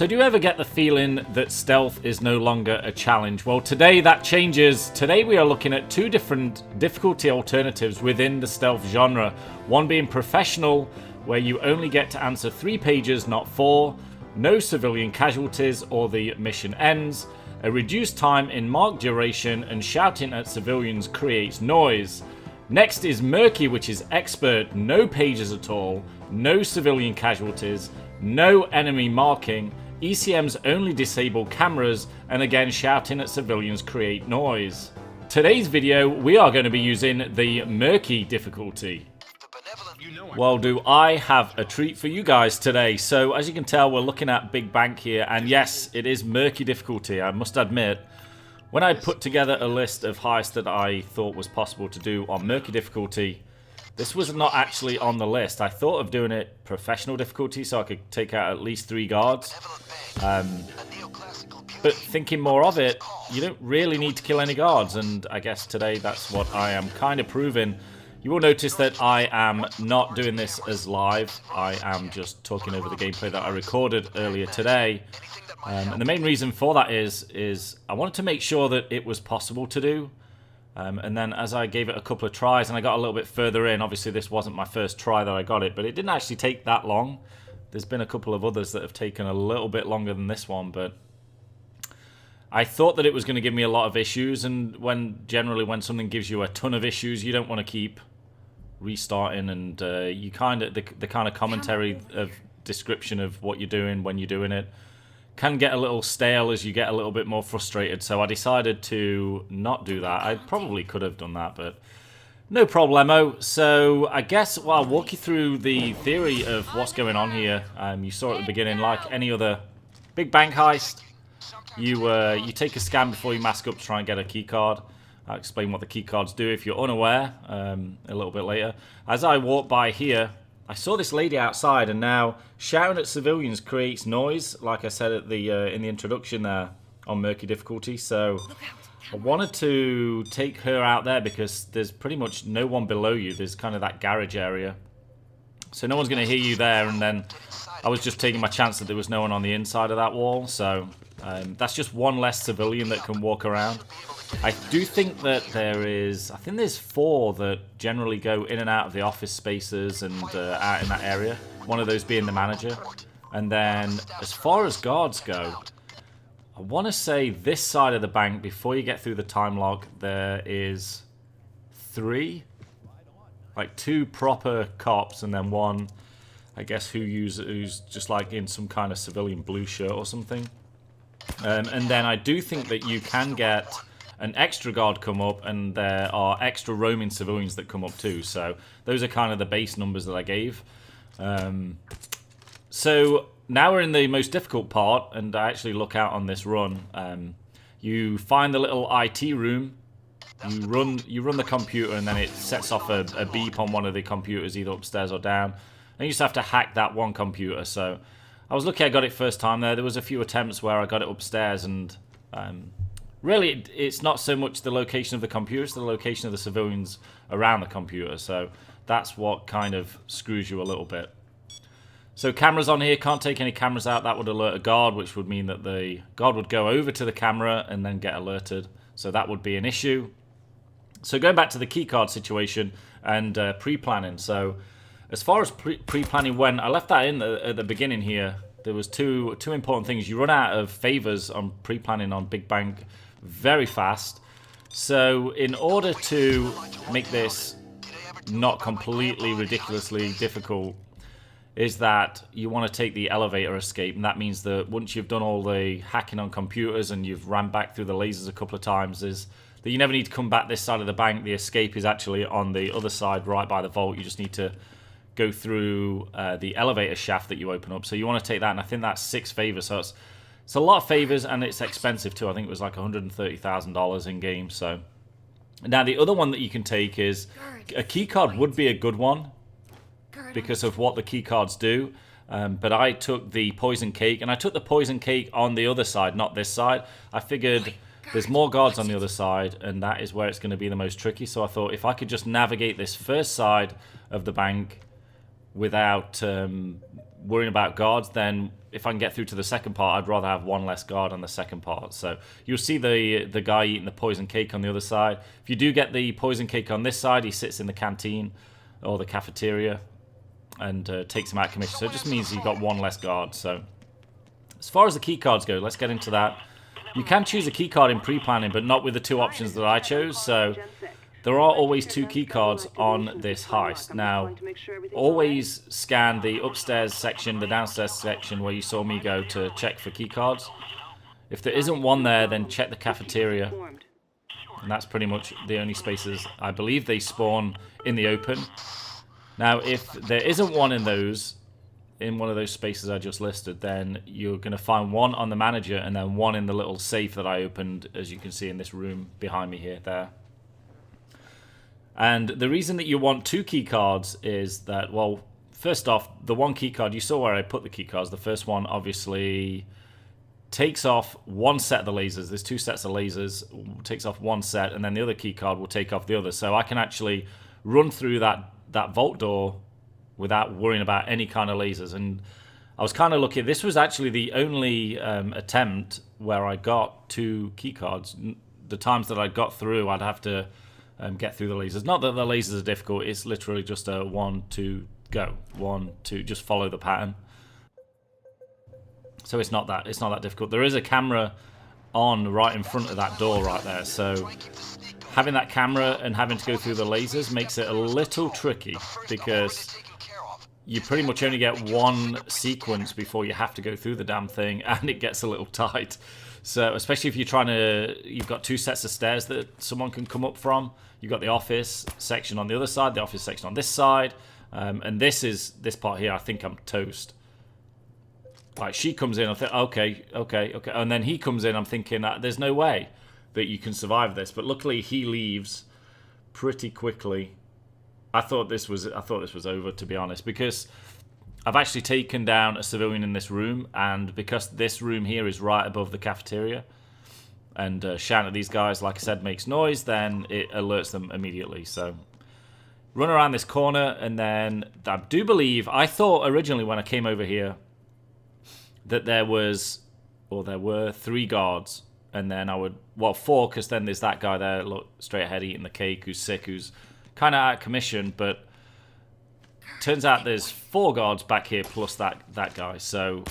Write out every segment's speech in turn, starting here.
So do you ever get the feeling that stealth is no longer a challenge? Well, today that changes. Today we are looking at two different difficulty alternatives within the stealth genre. One being professional, where you only get to answer 3 pages, not 4, no civilian casualties or the mission ends, a reduced time in marked duration, and shouting at civilians creates noise. Next is Murky, which is expert, no pages at all, no civilian casualties, no enemy marking, ECMs only disable cameras, and again shouting at civilians create noise. Today's video we are going to be using the Murky difficulty. Well, do I have a treat for you guys today. So as you can tell, we're looking at Big Bank here, and yes, it is Murky difficulty. I must admit, when I put together a list of heists that I thought was possible to do on Murky difficulty, this was not actually on the list. I thought of doing it professional difficulty so I could take out at least 3 guards. But thinking more of it, you don't really need to kill any guards, and I guess today that's what I am kind of proving. You will notice that I am not doing this as live. I am just talking over the gameplay that I recorded earlier today. And the main reason for that is I wanted to make sure that it was possible to do. And then as I gave it a couple of tries and I got a little bit further in, obviously this wasn't my first try that I got it, but it didn't actually take that long. There's been a couple of others that have taken a little bit longer than this one, but I thought that it was going to give me a lot of issues, and generally when something gives you a ton of issues, you don't want to keep restarting, and you kind of the kind of commentary of description of what you're doing when you're doing it can get a little stale as you get a little bit more frustrated. So I decided to not do that. I probably could have done that, but no problemo. So I guess I'll walk you through the theory of what's going on here. You saw at the beginning, like any other big bank heist, you take a scan before you mask up to try and get a key card. I'll explain what the key cards do if you're unaware a little bit later. As I walk by here, I saw this lady outside, and now shouting at civilians creates noise, like I said at the in the introduction there on Murky difficulty. So I wanted to take her out there because there's pretty much no one below you. There's kind of that garage area, so no one's going to hear you there. And then I was just taking my chance that there was no one on the inside of that wall. So that's just one less civilian that can walk around. I do think that I think there's 4 that generally go in and out of the office spaces and out in that area. One of those being the manager. And then as far as guards go, I want to say this side of the bank, before you get through the time lock, there is 3. Like 2 proper cops and then 1, I guess, who's just like in some kind of civilian blue shirt or something. And then I do think that you can get an extra guard come up, and there are extra roaming civilians that come up too. So those are kind of the base numbers that I gave. So now we're in the most difficult part, and I actually look out on this run. You find the little IT room. You run the computer, and then it sets off a beep on one of the computers, either upstairs or down. And you just have to hack that one computer. So I was lucky I got it first time there. There was a few attempts where I got it upstairs, and really, it's not so much the location of the computer, it's the location of the civilians around the computer. So that's what kind of screws you a little bit. So cameras on here, can't take any cameras out. That would alert a guard, which would mean that the guard would go over to the camera and then get alerted. So that would be an issue. So going back to the keycard situation and pre-planning. So as far as pre-planning went, I left that in at the beginning here. There was two important things. You run out of favors on pre-planning on Big Bank very fast. So in order to make this not completely ridiculously difficult, is that you want to take the elevator escape, and that means that once you've done all the hacking on computers and you've ran back through the lasers a couple of times, is that you never need to come back this side of the bank. The escape is actually on the other side, right by the vault. You just need to go through the elevator shaft that you open up. So you want to take that, and I think that's 6 favors. So it's a lot of favors, and it's expensive too. I think it was like $130,000 in game. So now the other one that you can take is a key card. Would be a good one because of what the key cards do. But I took the poison cake, and I took the poison cake on the other side, not this side. I figured there's more guards on the other side, and that is where it's going to be the most tricky. So I thought if I could just navigate this first side of the bank without worrying about guards, then if I can get through to the second part, I'd rather have one less guard on the second part. So you'll see the guy eating the poison cake on the other side. If you do get the poison cake on this side, he sits in the canteen or the cafeteria and takes him out of commission. So it just means you've got one less guard. So as far as the key cards go, let's get into that. You can choose a key card in pre-planning, but not with the two options that I chose. So there are always two key cards on this heist. Now, always scan the upstairs section, the downstairs section where you saw me go to check for key cards. If there isn't one there, then check the cafeteria. And that's pretty much the only spaces I believe they spawn in the open. Now, if there isn't one in those, in one of those spaces I just listed, then you're going to find one on the manager and then one in the little safe that I opened, as you can see in this room behind me here, there. And the reason that you want two key cards is that, well, first off, the one key card, you saw where I put the key cards. The first one obviously takes off one set of the lasers. There's two sets of lasers, takes off one set, and then the other key card will take off the other. So I can actually run through that vault door without worrying about any kind of lasers. And I was kind of lucky. This was actually the only attempt where I got two key cards. The times that I got through, I'd have to get through the lasers. Not that the lasers are difficult. It's literally just a 1, 2, go. 1, 2, just follow the pattern. So it's not that difficult. There is a camera on right in front of that door right there. So having that camera and having to go through the lasers makes it a little tricky, because you pretty much only get one sequence before you have to go through the damn thing, and it gets a little tight. So especially if you've got two sets of stairs that someone can come up from. You've got the office section on the other side, the office section on this side, and this part here, I think I'm toast. Like, she comes in, I think, okay, and then he comes in, I'm thinking, there's no way that you can survive this. But luckily, he leaves pretty quickly. I thought this was over, to be honest, because I've actually taken down a civilian in this room, and because this room here is right above the cafeteria, and shouting at these guys, like I said, makes noise, then it alerts them immediately. So run around this corner, and then I do believe, I thought originally when I came over here that there were 3 guards, and then I would, well, 4, because then there's that guy there, look, straight ahead eating the cake, who's sick, who's kind of out of commission, but turns out there's 4 guards back here plus that guy. So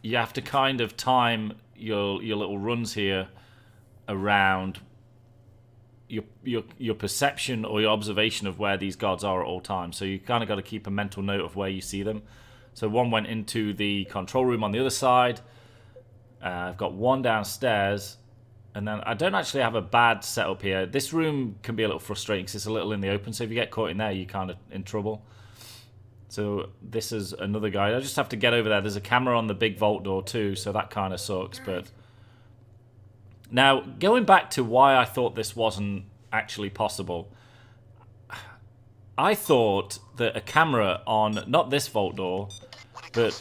you have to kind of time your little runs here around your perception or your observation of where these guards are at all times. So you kind of got to keep a mental note of where you see them. So one went into the control room on the other side. I've got one downstairs. And then I don't actually have a bad setup here. This room can be a little frustrating because it's a little in the open. So if you get caught in there, you're kind of in trouble. So this is another guy. I just have to get over there. There's a camera on the big vault door too, so that kind of sucks. But now, going back to why I thought this wasn't actually possible. I thought that a camera on, not this vault door, but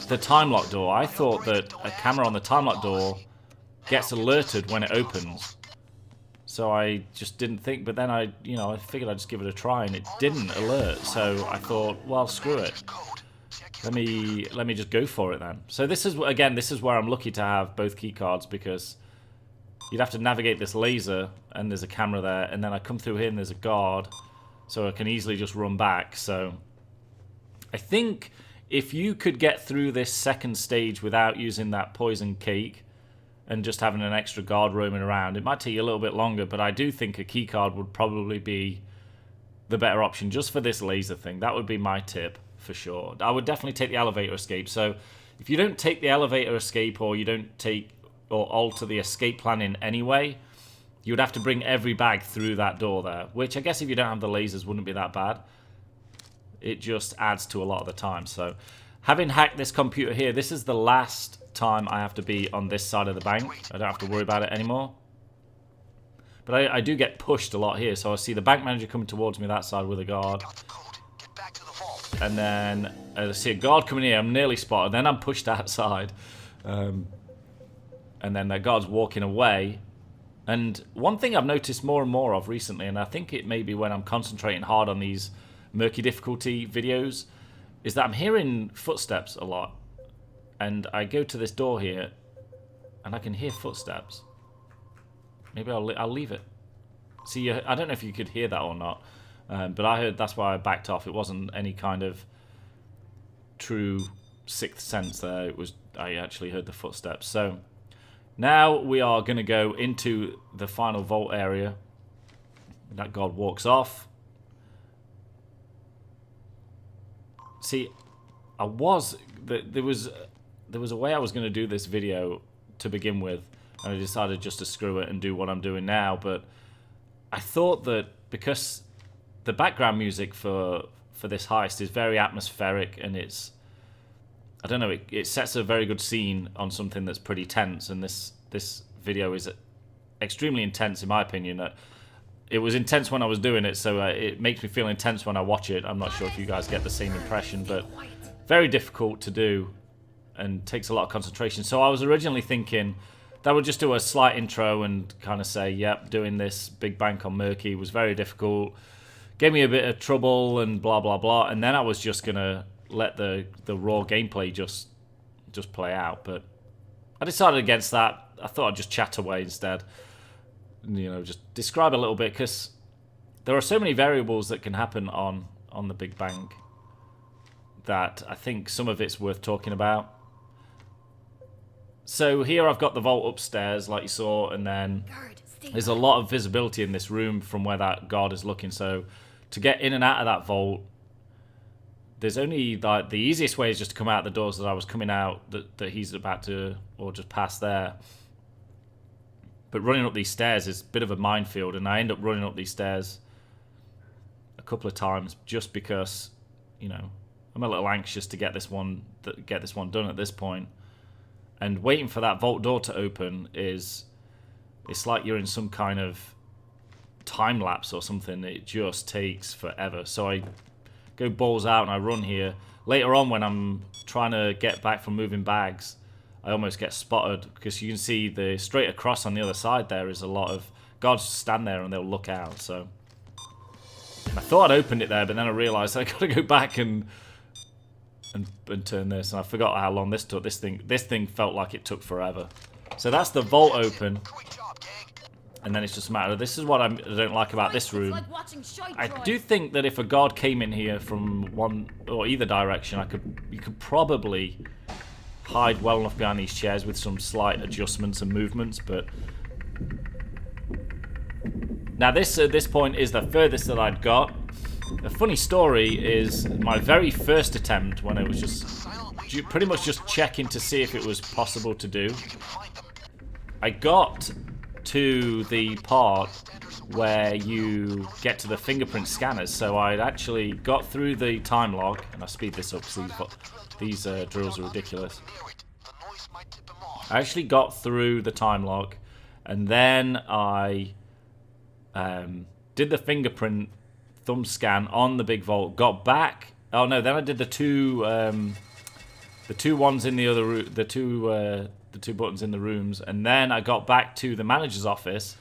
the time lock door. I thought that a camera on the time lock door gets alerted when it opens. So I just didn't think, but then I figured I'd just give it a try, and it didn't alert. So I thought, well, screw it. Let me just go for it then. So this is where I'm lucky to have both key cards, because you'd have to navigate this laser, and there's a camera there, and then I come through here and there's a guard, so I can easily just run back. So I think if you could get through this second stage without using that poison cake and just having an extra guard roaming around, it might take you a little bit longer, but I do think a key card would probably be the better option just for this laser thing. That would be my tip for sure. I would definitely take the elevator escape. So if you don't take the elevator escape, or you don't take or alter the escape plan in any way, you would have to bring every bag through that door there, which I guess if you don't have the lasers wouldn't be that bad. It just adds to a lot of the time. So having hacked this computer here, this is the last time I have to be on this side of the bank. I don't have to worry about it anymore. But I do get pushed a lot here. So I see the bank manager coming towards me that side with a guard. And then I see a guard coming here. I'm nearly spotted. Then I'm pushed outside. And then the guard's walking away. And one thing I've noticed more and more of recently, and I think it may be when I'm concentrating hard on these Murky difficulty videos, is that I'm hearing footsteps a lot. And I go to this door here, and I can hear footsteps. Maybe I'll leave it. See, I don't know if you could hear that or not, but I heard, that's why I backed off. It wasn't any kind of true sixth sense there. It was, I actually heard the footsteps. So now we are going to go into the final vault area. That god walks off. See, there was a way I was going to do this video to begin with, and I decided just to screw it and do what I'm doing now. But I thought that because the background music for this heist is very atmospheric, and it's, I don't know, it sets a very good scene on something that's pretty tense, and this video is extremely intense in my opinion. It was intense when I was doing it, so it makes me feel intense when I watch it. I'm not sure if you guys get the same impression, but very difficult to do and takes a lot of concentration. So I was originally thinking that I would just do a slight intro and kind of say, yep, doing this big bank on Murky was very difficult, gave me a bit of trouble and blah, blah, blah. And then I was just going to let the raw gameplay just play out. But I decided against that. I thought I'd just chat away instead. You know, just describe a little bit, because there are so many variables that can happen on the big bank that I think some of it's worth talking about. So here I've got the vault upstairs, like you saw, and then there's a lot of visibility in this room from where that guard is looking. So to get in and out of that vault, there's only, like, the easiest way is just to come out the doors that I was coming out, that he's about to, or just past there. But running up these stairs is a bit of a minefield, and I end up running up these stairs a couple of times just because, you know, I'm a little anxious to get this one done at this point. And waiting for that vault door to open it's like you're in some kind of time lapse or something. It just takes forever. So I go balls out and I run here. Later on, when I'm trying to get back from moving bags, I almost get spotted, because you can see the straight across on the other side there is a lot of guards stand there and they'll look out. So I thought I'd opened it there, but then I realised I got to go back and turn this, and I forgot how long this took. This thing felt like it took forever. So that's the vault open, and then it's just a matter of, this is what I don't like about this room. I do think that if a guard came in here from one or either direction, you could probably hide well enough behind these chairs with some slight adjustments and movements. But now this at this point is the furthest that I'd got. A funny story is my very first attempt, when it was just pretty much just checking to see if it was possible to do. I got to the part where you get to the fingerprint scanners, so I'd actually got through the time log, and I speed this up because these drills are ridiculous. I actually got through the time log, and then I did the fingerprint thumb scan on the big vault. Got back. Oh no! Then I did the two ones in the other the two buttons in the rooms, and then I got back to the manager's office,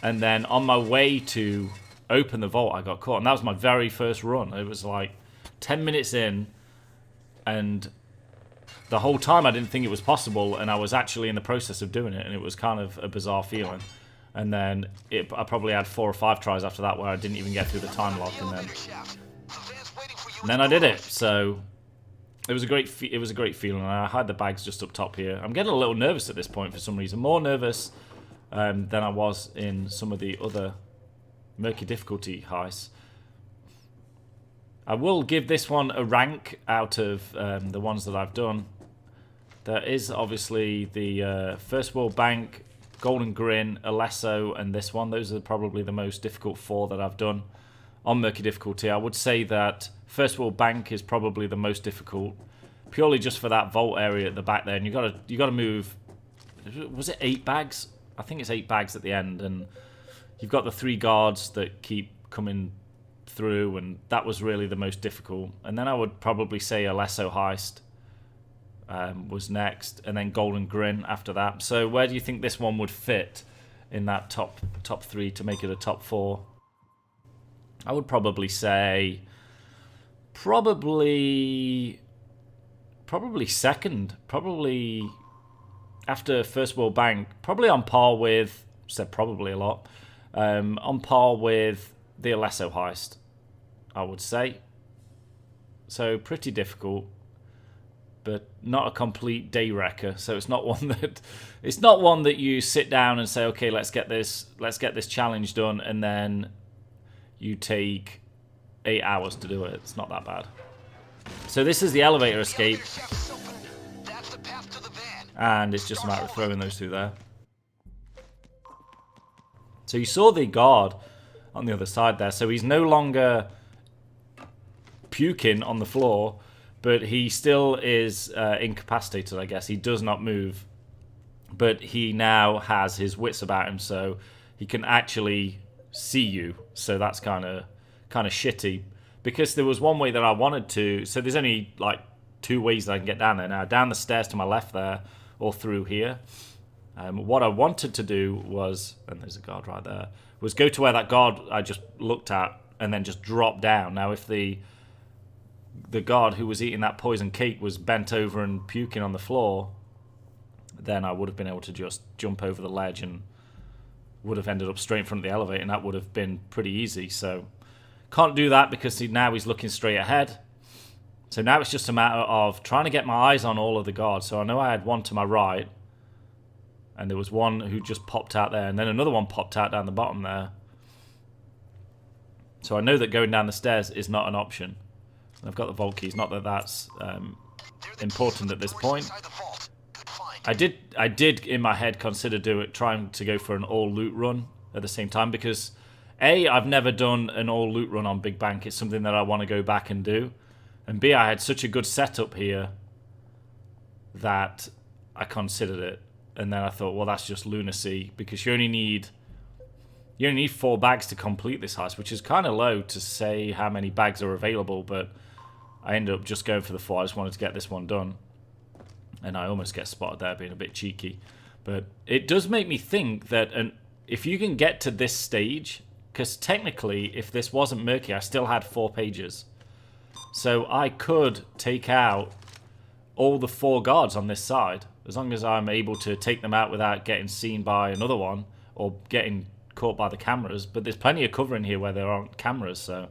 and then on my way to open the vault, I got caught, and that was my very first run. It was like 10 minutes in, and the whole time I didn't think it was possible, and I was actually in the process of doing it, and it was kind of a bizarre feeling. And then I probably had 4 or 5 tries after that where I didn't even get through the time lock, and then I did it. So it was a great feeling. I had the bags just up top here. I'm getting a little nervous at this point for some reason, more nervous than I was in some of the other Murky difficulty heists. I will give this one a rank out of the ones that I've done. There is obviously the First World Bank, Golden Grin, Alesso, and this one. Those are probably the most difficult 4 that I've done on Murky difficulty. I would say that First World Bank is probably the most difficult, purely just for that vault area at the back there. And you got to move. Was it 8 bags? I think it's 8 bags at the end, and you've got the 3 guards that keep coming through, and that was really the most difficult. And then I would probably say Alesso heist was next, and then Golden Grin after that. So where do you think this one would fit in that top 3 to make it a top 4? I would probably say Probably second. Probably after First World Bank. Probably on par with, said probably a lot, on par with the Alesso heist, I would say. So pretty difficult, but not a complete day wrecker. So it's not one that you sit down and say, okay, let's get this challenge done, and then you take 8 hours to do it. It's not that bad. So this is the elevator escape, and it's just a matter of throwing those two there. So you saw the guard on the other side there. So he's no longer puking on the floor, but he still is incapacitated, I guess. He does not move, but he now has his wits about him, so he can actually see you. So that's kind of shitty, because there was one way that I wanted to. So there's only like 2 ways that I can get down there now. Down the stairs to my left there, or through here. What I wanted to do was, and there's a guard right there, was go to where that guard I just looked at and then just drop down. Now if the guard who was eating that poison cake was bent over and puking on the floor, then I would have been able to just jump over the ledge and would have ended up straight in front of the elevator, and that would have been pretty easy. So can't do that because now he's looking straight ahead. So now it's just a matter of trying to get my eyes on all of the guards. So I know I had one to my right, and there was one who just popped out there, and then another one popped out down the bottom there. So I know that going down the stairs is not an option. I've got the vault keys. Not that that's important at this point. I did in my head consider trying to go for an all loot run at the same time, because A, I've never done an all loot run on Big Bank. It's something that I want to go back and do, and B, I had such a good setup here that I considered it. And then I thought, well, that's just lunacy, because you only need 4 bags to complete this heist, which is kind of low to say how many bags are available, but I ended up just going for the 4. I just wanted to get this one done. And I almost get spotted there being a bit cheeky. But it does make me think that if you can get to this stage, because technically, if this wasn't Murky, I still had 4 pages. So I could take out all the 4 guards on this side, as long as I'm able to take them out without getting seen by another one or getting caught by the cameras. But there's plenty of cover in here where there aren't cameras, so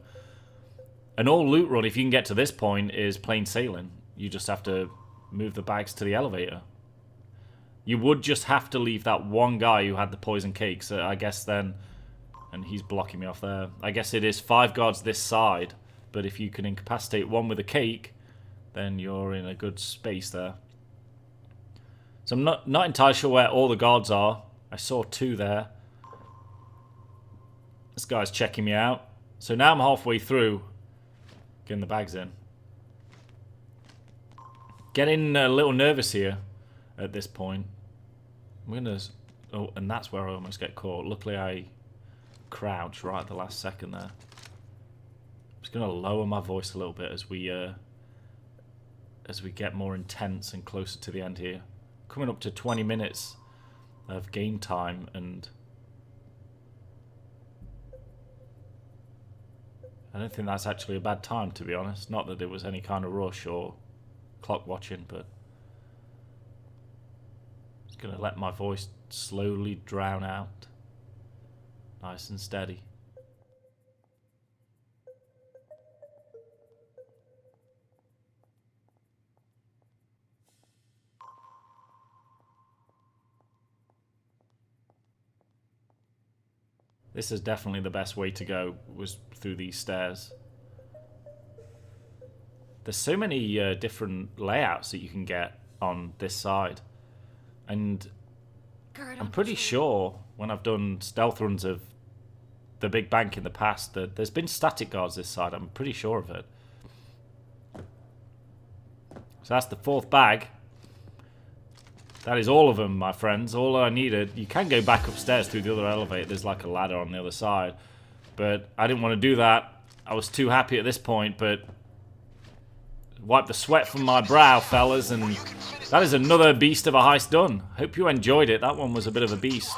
an all loot run, if you can get to this point, is plain sailing. You just have to move the bags to the elevator. You would just have to leave that one guy who had the poison cake, so I guess then, and he's blocking me off there, I guess it is 5 guards this side, but if you can incapacitate one with a cake, then you're in a good space there. So I'm not entirely sure where all the guards are. I saw 2 there. This guy's checking me out. So now I'm halfway through getting the bags in. Getting a little nervous here at this point. I'm gonna... Oh, and that's where I almost get caught. Luckily I crouched right at the last second there. I'm just gonna lower my voice a little bit as we get more intense and closer to the end here. Coming up to 20 minutes of game time, and I don't think that's actually a bad time, to be honest. Not that there was any kind of rush or clock watching, but just gonna let my voice slowly drown out, nice and steady. This is definitely the best way to go, was through these stairs. There's so many different layouts that you can get on this side. And I'm pretty sure when I've done stealth runs of the Big Bank in the past that there's been static guards this side. I'm pretty sure of it. So that's the 4th bag. That is all of them, my friends. All I needed. You can go back upstairs through the other elevator. There's like a ladder on the other side. But I didn't want to do that. I was too happy at this point, but wipe the sweat from my brow, fellas, and that is another beast of a heist done. Hope you enjoyed it. That one was a bit of a beast.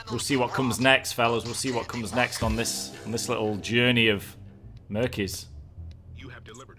We'll see what comes next, fellas. We'll see what comes next on this little journey of Murky's. You have delivered